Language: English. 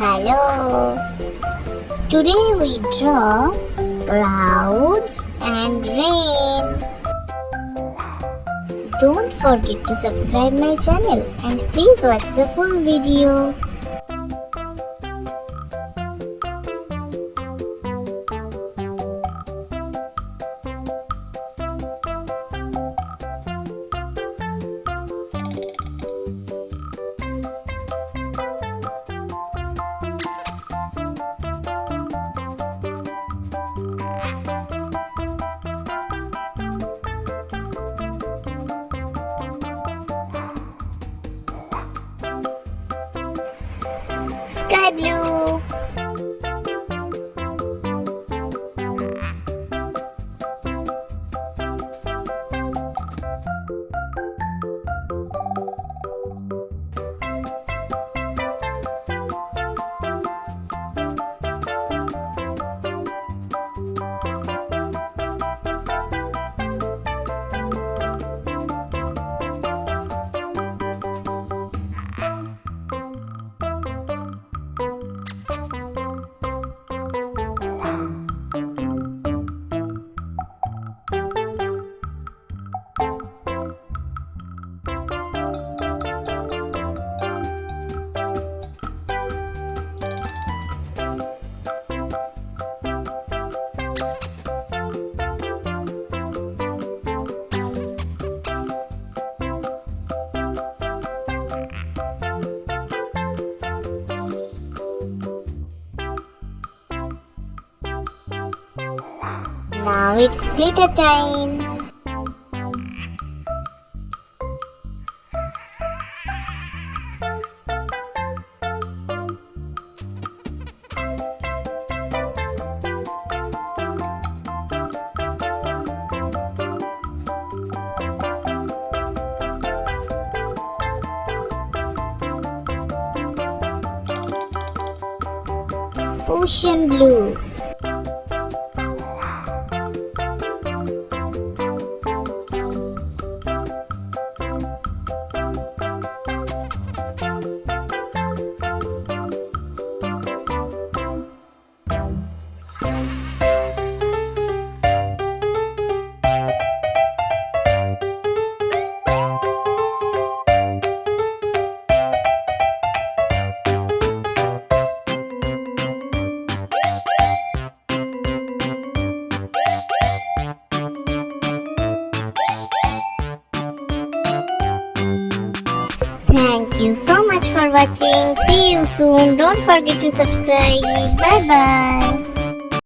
Hello. Today we draw clouds and rain. Don't forget to subscribe my channel and please watch the full video. Sky blue. Now it's glitter time. Ocean blue. Thank you so much for watching. See you soon. Don't forget to subscribe. Bye bye.